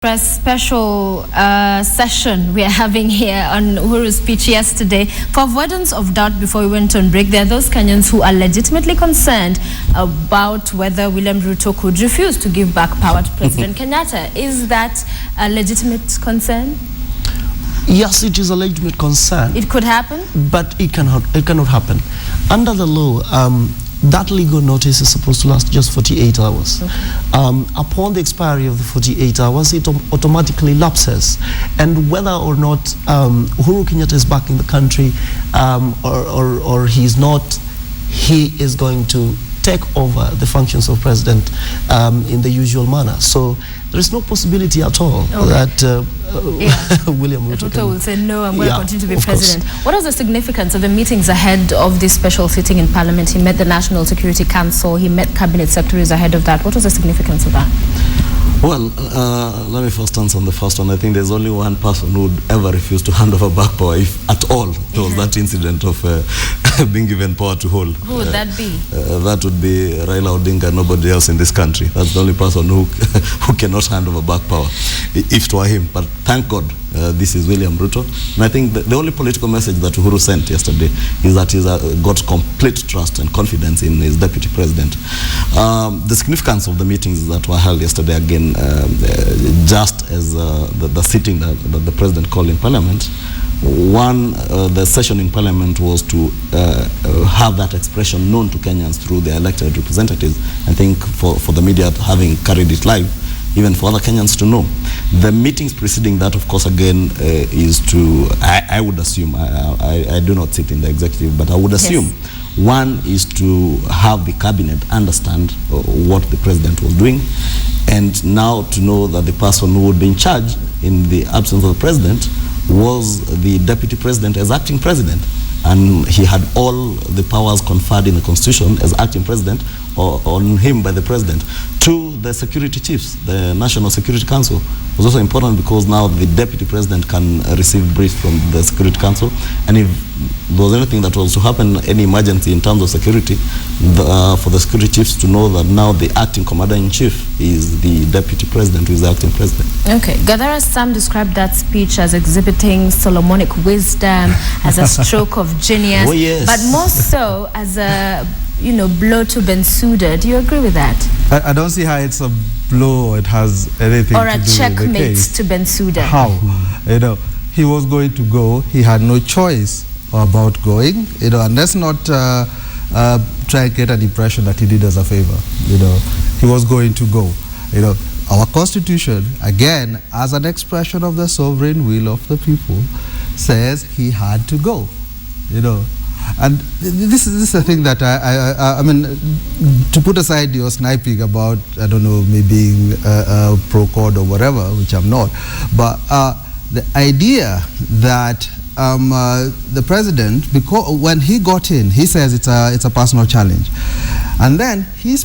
Press special session we are having here on Uhuru's speech yesterday. For avoidance of doubt before we went on break, there are those Kenyans who are legitimately concerned about whether William Ruto could refuse to give back power to President Kenyatta. Is that a legitimate concern? Yes, it is a legitimate concern. It could happen? But it cannot happen. Under the law, that legal notice is supposed to last just 48 hours. Okay. Upon the expiry of the 48 hours, it automatically lapses. And whether or not Uhuru Kenyatta is back in the country or he's not, he is going to take over the functions of president in the usual manner. So there is no possibility at all that William Ruto will say, no, I'm going to continue to be president. What is the significance of the meetings ahead of this special sitting in Parliament? He met the National Security Council, he met cabinet secretaries ahead of that. What was the significance of that? Well, let me first answer on the first one. I think there's only one person who would ever refuse to hand over back power, if at all there was that incident of being given power to hold. Who would that be? That would be Raila Odinga, nobody else in this country. That's the only person who cannot hand over back power, if it were him. But thank God, this is William Ruto. And I think the only political message that Uhuru sent yesterday is that he's got complete trust and confidence in his deputy president. The significance of the meetings that were held yesterday, again, just as the sitting that the president called in Parliament, one, the session in Parliament was to have that expression known to Kenyans through their elected representatives. I think for the media having carried it live, even for other Kenyans to know. The meetings preceding that, of course, again, is to, I would assume, I do not sit in the executive, but I would assume, one is to have the cabinet understand what the president was doing, and now to know that the person who would be in charge in the absence of the president was the deputy president as acting president. And he had all the powers conferred in the constitution as acting president on him by the president. To the security chiefs, the National Security Council was also important because now the deputy president can receive briefs from the Security Council. And if there was anything that was to happen, any emergency in terms of security, for the security chiefs to know that now the acting commander-in-chief is the deputy president who is the acting president. Okay. Gadara Sam described that speech as exhibiting Solomonic wisdom, as a stroke of genius, oh, yes, but more so as a blow to Bensouda. Do you agree with that? I don't see how it's a blow or it has anything or to do a with the checkmate case. to Bensouda. How? He was going to go. He had no choice about going. And let's not try and get an impression that he did us a favor. He was going to go. Our Constitution, again, as an expression of the sovereign will of the people, says he had to go. And this is a thing that I mean, to put aside your sniping about, I don't know, me being pro-code or whatever, which I'm not, but the idea that the president, because when he got in, he says it's a personal challenge. And then he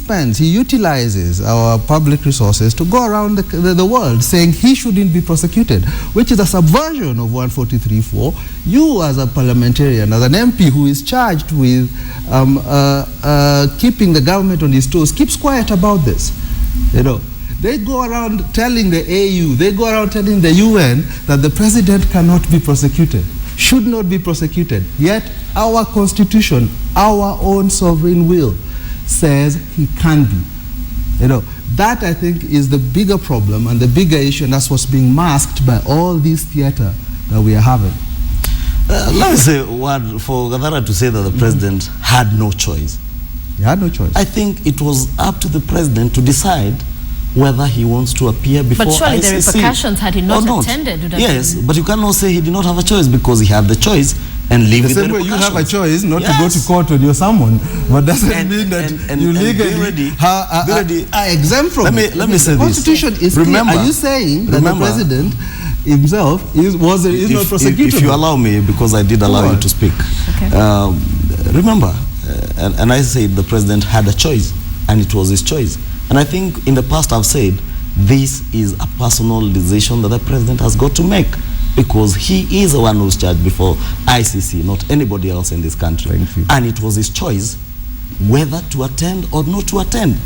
utilizes our public resources to go around the world saying he shouldn't be prosecuted, which is a subversion of 143.4. You as a parliamentarian, as an MP who is charged with keeping the government on his toes, keeps quiet about this. They go around telling the AU, they go around telling the UN that the president cannot be prosecuted, should not be prosecuted. Yet our Constitution, our own sovereign will, says he can be. That I think is the bigger problem and the bigger issue, and that's what's being masked by all this theater that we are having. Let me say one for Gadara to say that the president had no choice. He had no choice. I think it was up to the president to decide whether he wants to appear before ICC. But surely the repercussions had he not attended would have Yes, but you cannot say he did not have a choice because he had the choice and live with the repercussions. You have a choice not to go to court when you're someone, but doesn't mean that you legally are exempt from it. Let me say this. The Constitution is clear. Are you saying that the president himself is not prosecutable? If you allow me, because I did allow you to speak. Okay. Remember, and I said the president had a choice, and it was his choice. And I think in the past I've said this is a personal decision that the president has got to make, because he is the one who's charged before ICC, not anybody else in this country. Thank you. And it was his choice whether to attend or not to attend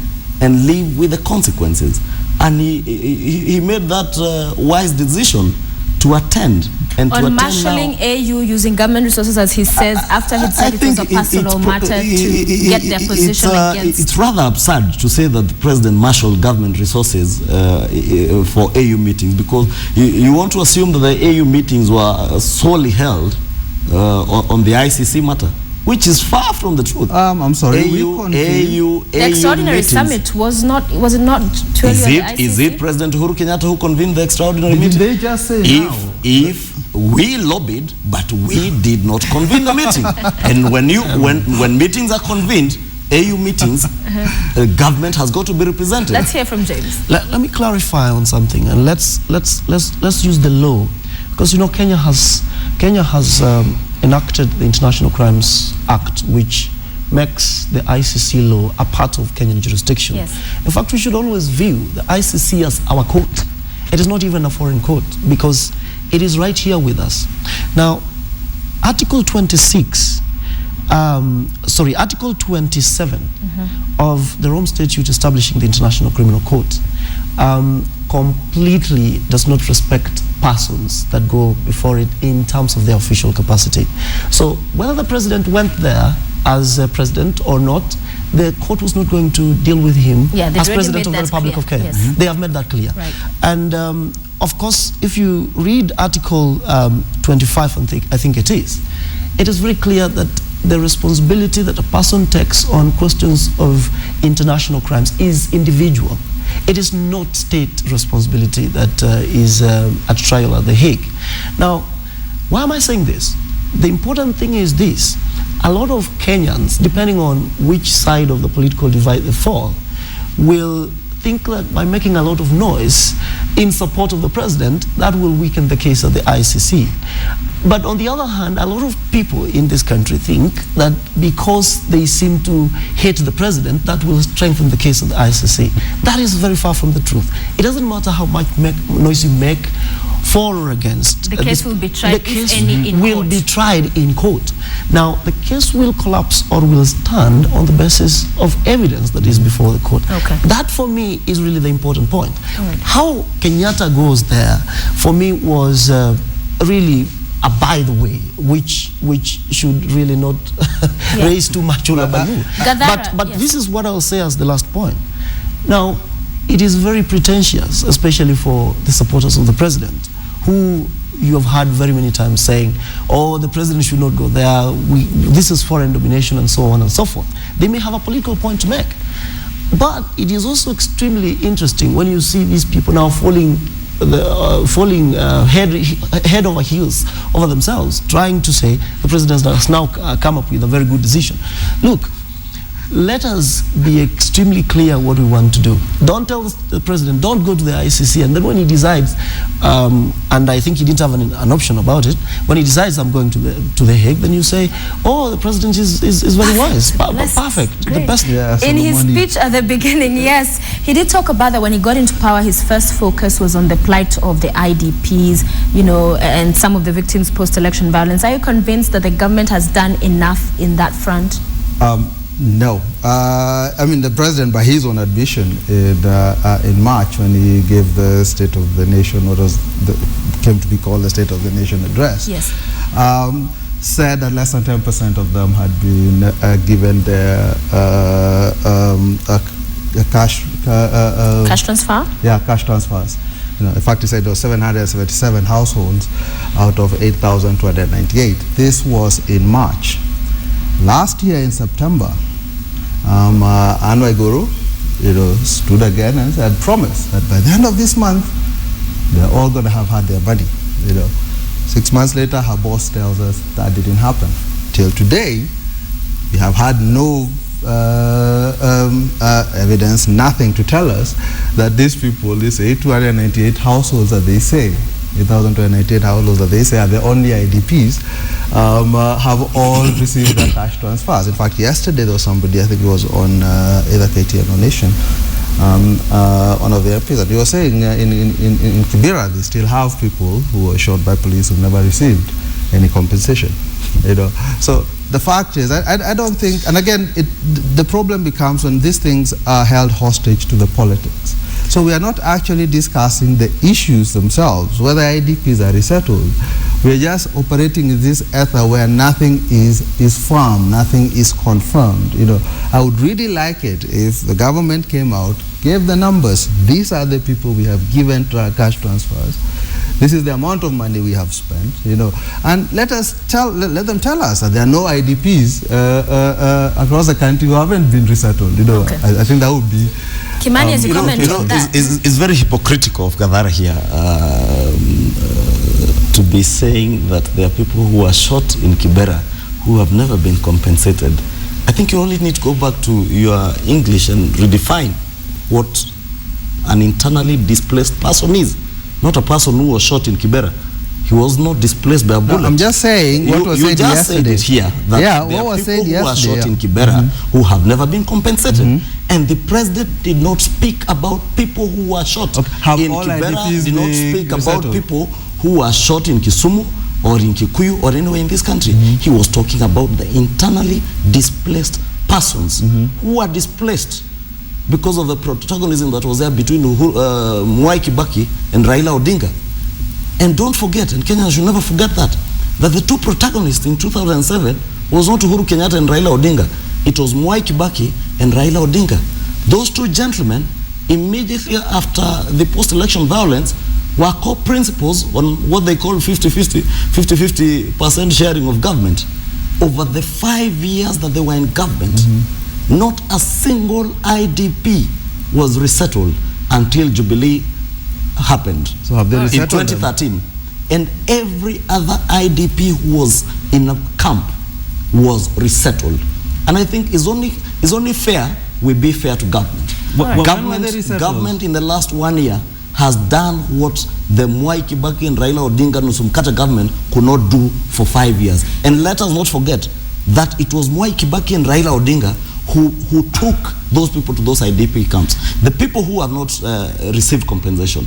and live with the consequences. And he made that wise decision to attend. And on marshalling AU using government resources, as he says, after he said it was a personal matter to get their position against. It's rather absurd to say that the president marshaled government resources for AU meetings, because you want to assume that the AU meetings were solely held on the ICC matter, which is far from the truth. I'm sorry. The extraordinary summit was it not 12 on the ICC? Is it President Uhuru Kenyatta who convened the extraordinary meeting? Did they just say if we lobbied, but we did not convene the meeting. And when meetings are convened, AU meetings, the government has got to be represented. Let's hear from James. Let me clarify on something, and let's use the law, because you know Kenya has enacted the International Crimes Act, which makes the ICC law a part of Kenyan jurisdiction. Yes. In fact, we should always view the ICC as our court. It is not even a foreign court, because it is right here with us. Now, Article 27 of the Rome Statute establishing the International Criminal Court completely does not respect persons that go before it in terms of their official capacity. So whether the president went there as a president or not, the court was not going to deal with him as president of the Republic of Kenya. Yes. They have made that clear. Right. And of course, if you read Article 25, I think it is very clear that the responsibility that a person takes on questions of international crimes is individual. It is not state responsibility that is at trial at The Hague. Now, why am I saying this? The important thing is this. A lot of Kenyans, depending on which side of the political divide they fall, will think that by making a lot of noise in support of the president, that will weaken the case of the ICC. But on the other hand, a lot of people in this country think that because they seem to hate the president, that will strengthen the case of the ICC. That is very far from the truth. It doesn't matter how much noise you make for or against. The case will be tried, if any, in will court. be tried in court. Now, the case will collapse or will stand on the basis of evidence that is before the court. Okay. That, for me, is really the important point. Right. How Kenyatta goes there, for me, was really a by the way, which should really not raise too much hullabaloo. But yes. This is what I'll say as the last point. Now, it is very pretentious, especially for the supporters of the president, who you have heard very many times saying, oh, the president should not go there, this is foreign domination, and so on and so forth. They may have a political point to make. But it is also extremely interesting when you see these people now falling head over heels over themselves, trying to say the president has now come up with a very good decision. Look, let us be extremely clear what we want to do. Don't tell the president, don't go to the ICC, and then when he decides, and I think he didn't have an option about it, when he decides I'm going to the Hague, then you say, oh, the president is very wise, perfect, great. The best. Yeah, in his speech at the beginning, yes, he did talk about that when he got into power, his first focus was on the plight of the IDPs, you know, and some of the victims post-election violence. Are you convinced that the government has done enough in that front? No. I mean, the president, by his own admission, in March, when he gave the State of the Nation, what came to be called the State of the Nation address, yes, said that less than 10% of them had been given their cash transfer? Yeah, cash transfers. You know, in fact, he said there were 777 households out of 8,298. This was in March. Last year in September, Uhuru, stood again and said, promised that by the end of this month, they're all going to have had their money. 6 months later, her boss tells us that didn't happen. Till today, we have had no evidence, nothing to tell us that these people, these 898 households that they say, 8,298 households that they say are the only IDPs, have all received their cash transfers. In fact, yesterday there was somebody, I think it was on either KTN or Nation, one of the MPs, and he was saying in Kibera they still have people who were shot by police who never received any compensation. So the fact is, I don't think, and again, the problem becomes when these things are held hostage to the politics. So we are not actually discussing the issues themselves, whether IDPs are resettled. We are just operating in this ether where nothing is firm, nothing is confirmed. I would really like it if the government came out, gave the numbers. These are the people we have given cash transfers. This is the amount of money we have spent, and let them tell us that there are no IDPs across the country who haven't been resettled. Okay. I think that would be. Kimani, as you comment on that. It's very hypocritical of Gadara here to be saying that there are people who are shot in Kibera who have never been compensated. I think you only need to go back to your English and redefine what an internally displaced person is. Not a person who was shot in Kibera. He was not displaced by a bullet. No, I'm just saying what was said yesterday. You just said it here. That there are people who are shot in Kibera who have never been compensated. And the president did not speak about people who were shot in Kibera, did not speak about people who were shot in Kisumu or in Kikuyu or anywhere in this country. He was talking about the internally displaced persons who are displaced because of the protagonism that was there between Mwai Kibaki and Raila Odinga. And don't forget, and Kenya should never forget that the two protagonists in 2007 was not Uhuru Kenyatta and Raila Odinga. It was Mwai Kibaki and Raila Odinga. Those two gentlemen, immediately after the post-election violence, were co-principals on what they call 50-50% sharing of government. Over the 5 years that they were in government, not a single IDP was resettled until Jubilee happened. So have they resettled in 2013? And every other IDP who was in a camp was resettled. And I think it's only fair we be fair to government. Government in the last 1 year has done what the Mwai Kibaki and Raila Odinga Nusumkata government could not do for 5 years. And let us not forget that it was Mwai Kibaki and Raila Odinga who took those people to those IDP camps. The people who have not received compensation,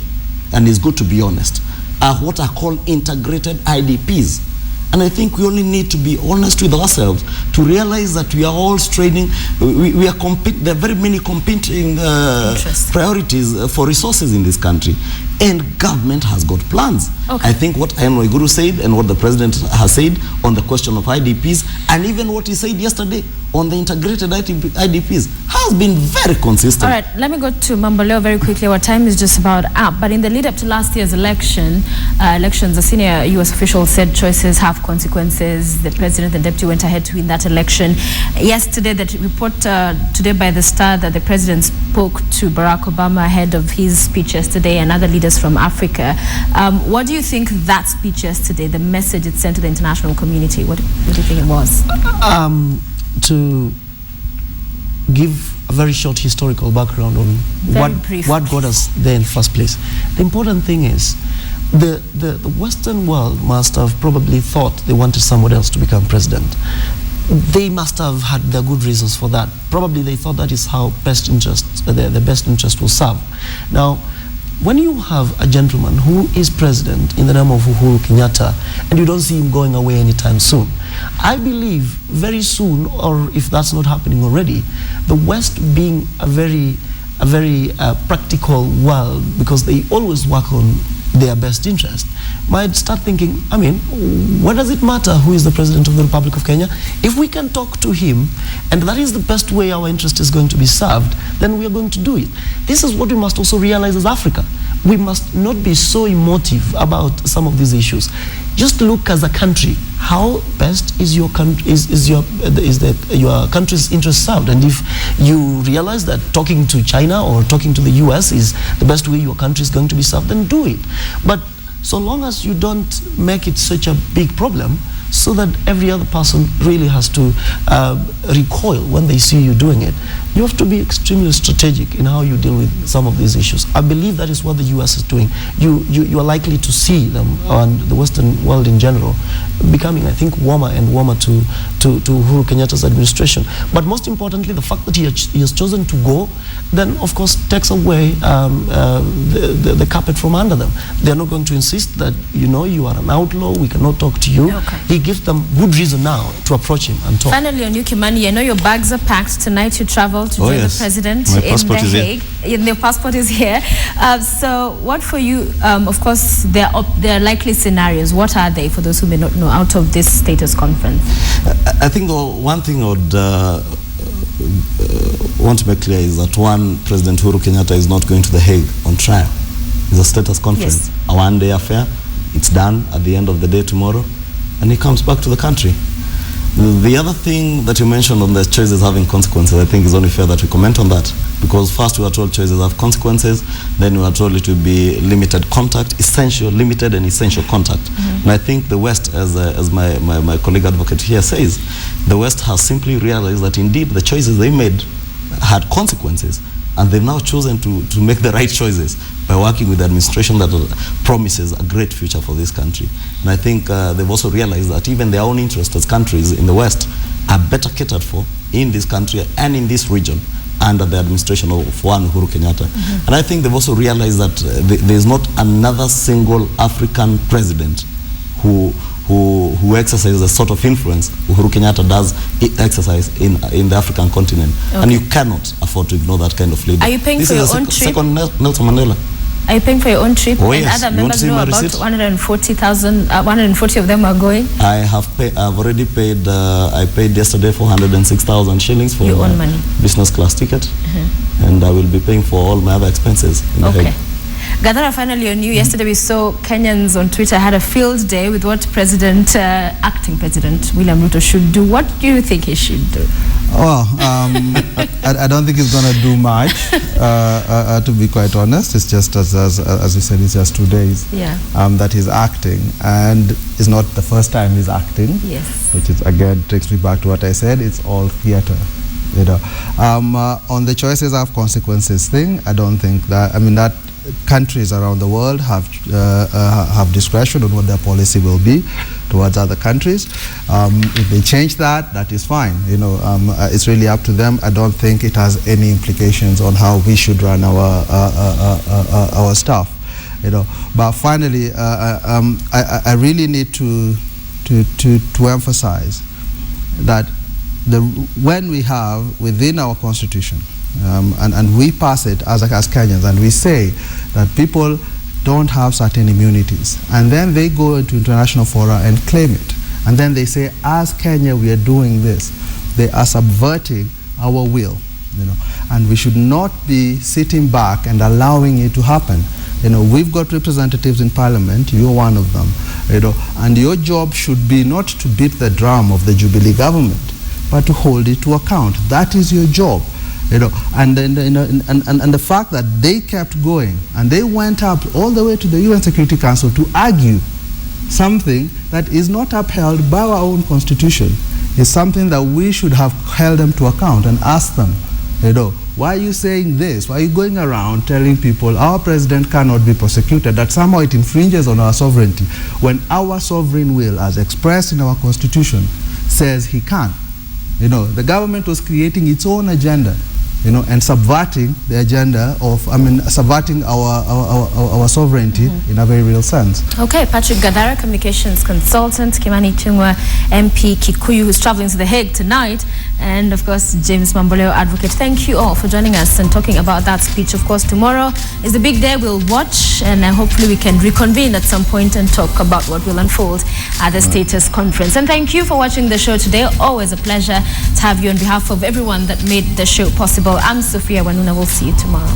and it's good to be honest, are what are called integrated IDPs. And I think we only need to be honest with ourselves to realize that we are all straining. There are very many competing priorities for resources in this country. And government has got plans. Okay. I think what Uhuru said and what the president has said on the question of IDPs, and even what he said yesterday on the integrated IDPs has been very consistent. All right, let me go to Mamboleo very quickly. Our time is just about up. But in the lead up to last year's elections, a senior U.S. official said choices have consequences. The president and deputy went ahead to win that election. Yesterday, the report today by the Star that the president spoke to Barack Obama ahead of his speech yesterday and other leaders from Africa. What do you think that speech yesterday, the message it sent to the international community, what do you think it was? To give a very short historical background on what got us there in the first place. The important thing is the Western world must have probably thought they wanted someone else to become president. They must have had their good reasons for that. Probably they thought that is how the best interest was served. Now, when you have a gentleman who is president in the name of Uhuru Kenyatta and you don't see him going away anytime soon, I believe very soon, or if that's not happening already, the West being a very practical world, because they always work on their best interest, might start thinking, what does it matter who is the president of the Republic of Kenya? If we can talk to him, and that is the best way our interest is going to be served, then we are going to do it. This is what we must also realize as Africa. We must not be so emotive about some of these issues. Just look as a country, how best is your country's interest served? And if you realize that talking to China or talking to the US is the best way your country is going to be served, then do it. But so long as you don't make it such a big problem, so that every other person really has to recoil when they see you doing it, you have to be extremely strategic in how you deal with some of these issues. I believe that is what the US is doing. You are likely to see them, and the Western world in general, becoming, I think, warmer and warmer to Uhuru Kenyatta's administration. But most importantly, the fact that he has chosen to go, then of course takes away the carpet from under them. They are not going to insist that, you know, you are an outlaw, we cannot talk to you. Okay. He gives them good reason now to approach him and talk. Finally, on you, Kimani, I know your bags are packed. Tonight you travel to join the president My in passport The is Hague. Your passport is here. So what for you, of course, there are likely scenarios. What are they for those who may not know out of this status conference? I think one thing I would want to make clear is that President Uhuru Kenyatta is not going to The Hague on trial. It's a status conference, Yes. a one-day affair. It's done at the end of the day tomorrow, and he comes back to the country. The other thing that you mentioned on the choices having consequences, I think is only fair that we comment on that. Because first we were told choices have consequences, then we were told it will be limited contact, limited and essential contact. Mm-hmm. And I think the West, as my colleague advocate here says, the West has simply realized that indeed the choices they made had consequences, and they've now chosen to make the right choices by working with the administration that promises a great future for this country. And I think they've also realized that even their own interests as countries in the West are better catered for in this country and in this region under the administration of one Uhuru Kenyatta. Mm-hmm. And I think they've also realized that there's not another single African president who exercises a sort of influence Uhuru Kenyatta does exercise in the African continent. Okay. And you cannot afford to ignore that kind of leader. Are you paying for your own trip? Second Nelson Mandela. Are you paying for your own trip? Oh, and yes. other members know about 140 of them are going? I've already paid, I paid yesterday 406,000 shillings for your own money. Business class ticket. Mm-hmm. And I will be paying for all my other expenses in The Hague. Gadara, finally on you. Yesterday we saw Kenyans on Twitter had a field day with what acting President William Ruto should do. What do you think he should do? Well, I don't think he's going to do much, to be quite honest. It's just, as you said, it's just 2 days that he's acting. And it's not the first time he's acting. Yes. Which is, again, takes me back to what I said. It's all theater. You know. On the choices have consequences thing, I don't think that, that countries around the world have discretion on what their policy will be towards other countries. If they change that, that is fine. You know, it's really up to them. I don't think it has any implications on how we should run our stuff. You know, but finally, I really need to emphasize that when we have within our constitution, and we pass it as Kenyans, and we say that people don't have certain immunities, and then they go into international fora and claim it, and then they say, as Kenya we are doing this. They are subverting our will, you know, and we should not be sitting back and allowing it to happen. You know, we've got representatives in Parliament, you're one of them, you know, and your job should be not to beat the drum of the Jubilee government, but to hold it to account. That is your job. You know, and then and the fact that they kept going and they went up all the way to the UN Security Council to argue something that is not upheld by our own constitution is something that we should have held them to account and asked them, you know, why are you saying this? Why are you going around telling people our president cannot be prosecuted, that somehow it infringes on our sovereignty, when our sovereign will, as expressed in our constitution, says he can? You know, the government was creating its own agenda, you know, and subverting the agenda of, subverting our sovereignty in a very real sense. Okay, Patrick Gadara, communications consultant, Kimani Ichung'wah, MP Kikuyu, who's traveling to The Hague tonight, and of course James Mamboleo, advocate. Thank you all for joining us and talking about that speech. Of course, tomorrow is the big day. We'll watch, and hopefully we can reconvene at some point and talk about what will unfold at the status conference. And thank you for watching the show today. Always a pleasure to have you on behalf of everyone that made the show possible. I'm Sophia Wanuna. We'll see you tomorrow.